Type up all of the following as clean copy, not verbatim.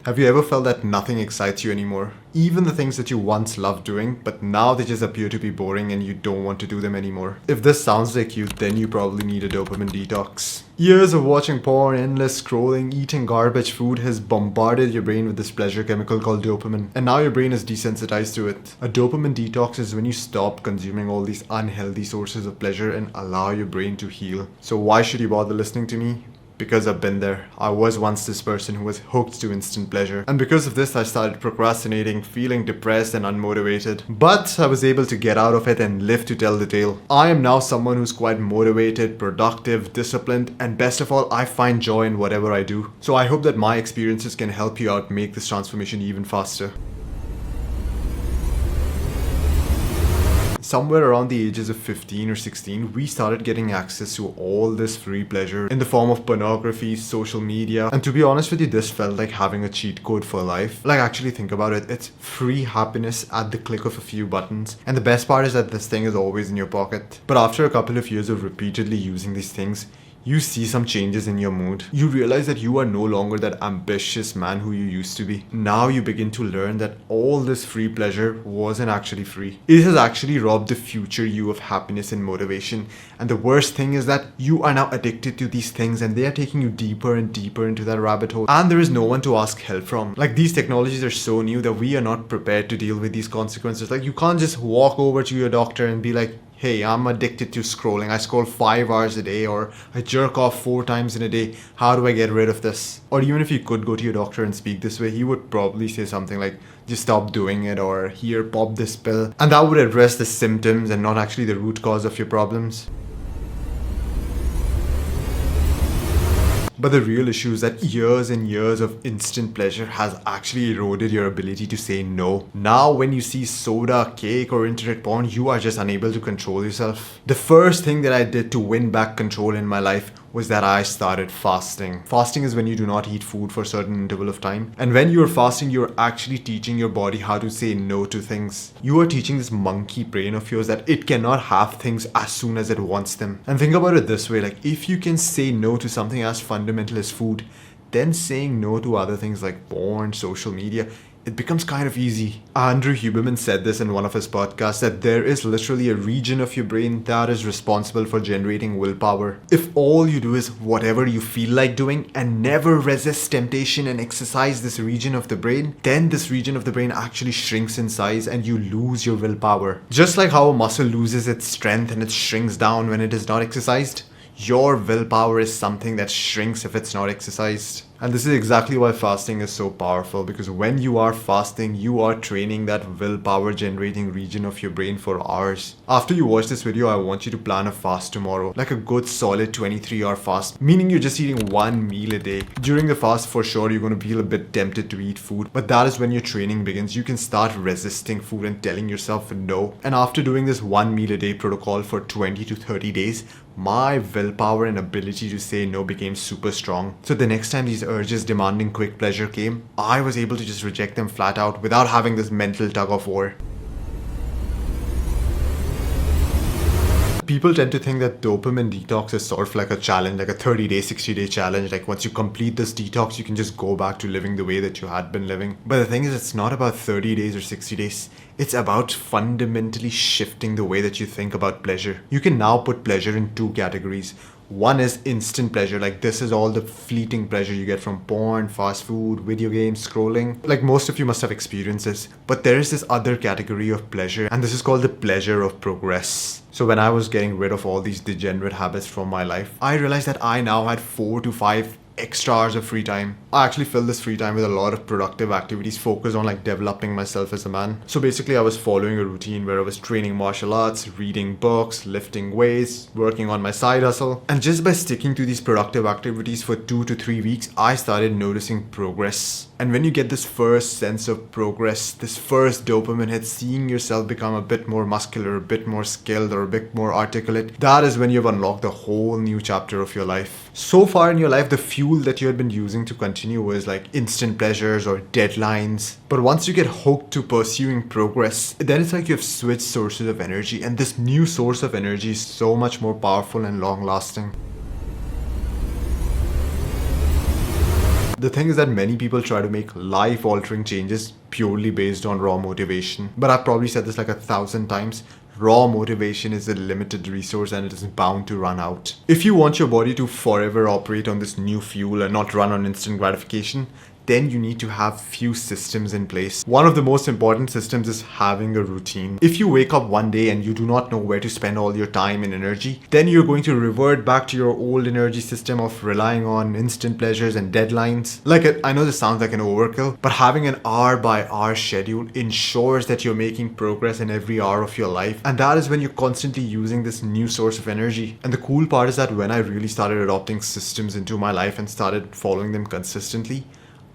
Have you ever felt that nothing excites you anymore? Even the things that you once loved doing, but now they just appear to be boring and you don't want to do them anymore. If this sounds like you, then you probably need a dopamine detox. Years of watching porn, endless scrolling, eating garbage food has bombarded your brain with this pleasure chemical called dopamine. And now your brain is desensitized to it. A dopamine detox is when you stop consuming all these unhealthy sources of pleasure and allow your brain to heal. So why should you bother listening to me? Because I've been there. I was once this person who was hooked to instant pleasure. And because of this, I started procrastinating, feeling depressed and unmotivated. But I was able to get out of it and live to tell the tale. I am now someone who's quite motivated, productive, disciplined, and best of all, I find joy in whatever I do. So I hope that my experiences can help you out make this transformation even faster. Somewhere around the ages of 15 or 16, we started getting access to all this free pleasure in the form of pornography, social media, and to be honest with you, this felt like having a cheat code for life. Like, actually think about it, it's free happiness at the click of a few buttons. And the best part is that this thing is always in your pocket. But after a couple of years of repeatedly using these things, you see some changes in your mood. You realize that you are no longer that ambitious man who you used to be. Now you begin to learn that all this free pleasure wasn't actually free. It has actually robbed the future you of happiness and motivation. And the worst thing is that you are now addicted to these things and they are taking you deeper and deeper into that rabbit hole. And there is no one to ask help from. Like, these technologies are so new that we are not prepared to deal with these consequences. Like, you can't just walk over to your doctor and be like, hey, I'm addicted to scrolling. I scroll 5 hours a day, or I jerk off 4 times in a day. How do I get rid of this? Or even if you could go to your doctor and speak this way, he would probably say something like, just stop doing it, or here, pop this pill. And that would address the symptoms and not actually the root cause of your problems. But the real issue is that years and years of instant pleasure has actually eroded your ability to say no. Now when you see soda, cake or internet porn, you are just unable to control yourself. The first thing that I did to win back control in my life was that I started fasting. Fasting is when you do not eat food for a certain interval of time. And when you are fasting, you're actually teaching your body how to say no to things. You are teaching this monkey brain of yours that it cannot have things as soon as it wants them. And think about it this way, like, if you can say no to something as fundamental as food, then saying no to other things like porn, social media, it becomes kind of easy. Andrew Huberman said this in one of his podcasts, that there is literally a region of your brain that is responsible for generating willpower. If all you do is whatever you feel like doing and never resist temptation and exercise this region of the brain, then this region of the brain actually shrinks in size and you lose your willpower. Just like how a muscle loses its strength and it shrinks down when it is not exercised, your willpower is something that shrinks if it's not exercised. And this is exactly why fasting is so powerful, because when you are fasting, you are training that willpower generating region of your brain for hours. After you watch this video, I want you to plan a fast tomorrow, like a good solid 23-hour fast, meaning you're just eating one meal a day. During the fast, for sure, you're going to feel a bit tempted to eat food, but that is when your training begins. You can start resisting food and telling yourself no. And after doing this one meal a day protocol for 20 to 30 days, my willpower and ability to say no became super strong. So the next time these urges demanding quick pleasure came, I was able to just reject them flat out without having this mental tug of war. People tend to think that dopamine detox is sort of like a challenge, like a 30-day, 60-day challenge. Like, once you complete this detox, you can just go back to living the way that you had been living. But the thing is, it's not about 30 days or 60 days. It's about fundamentally shifting the way that you think about pleasure. You can now put pleasure in 2 categories. One is instant pleasure, like this is all the fleeting pleasure you get from porn, fast food, video games, scrolling. Like, most of you must have experienced this. But there is this other category of pleasure, and this is called the pleasure of progress. So when I was getting rid of all these degenerate habits from my life, I realized that I now had 4 to 5 extra hours of free time. I actually filled this free time with a lot of productive activities focused on like developing myself as a man. So basically I was following a routine where I was training martial arts, reading books, lifting weights, working on my side hustle. And just by sticking to these productive activities for 2 to 3 weeks, I started noticing progress. And when you get this first sense of progress, this first dopamine hit, seeing yourself become a bit more muscular, a bit more skilled, or a bit more articulate, that is when you've unlocked the whole new chapter of your life. So far in your life, the fuel that you had been using to continue was like instant pleasures or deadlines. But once you get hooked to pursuing progress, then it's like you've switched sources of energy, and this new source of energy is so much more powerful and long lasting. The thing is that many people try to make life-altering changes purely based on raw motivation. But I've probably said this like 1,000 times. Raw motivation is a limited resource and it is bound to run out. If you want your body to forever operate on this new fuel and not run on instant gratification, then you need to have few systems in place. One of the most important systems is having a routine. If you wake up one day and you do not know where to spend all your time and energy, then you're going to revert back to your old energy system of relying on instant pleasures and deadlines. I know this sounds like an overkill, but having an hour by hour schedule ensures that you're making progress in every hour of your life. And that is when you're constantly using this new source of energy. And the cool part is that when I really started adopting systems into my life and started following them consistently,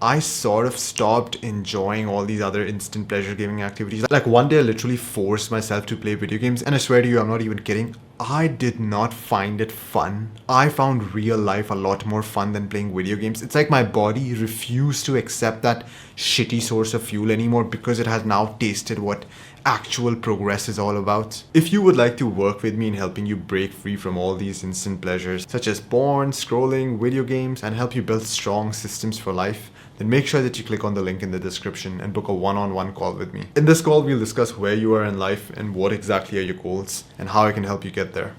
I sort of stopped enjoying all these other instant pleasure giving activities. Like one day I literally forced myself to play video games, and I swear to you, I'm not even kidding, I did not find it fun. I found real life a lot more fun than playing video games. It's like my body refused to accept that shitty source of fuel anymore because it has now tasted what actual progress is all about. If you would like to work with me in helping you break free from all these instant pleasures such as porn, scrolling, video games, and help you build strong systems for life, then make sure that you click on the link in the description and book a one-on-one call with me. In this call, we'll discuss where you are in life and what exactly are your goals and how I can help you get there.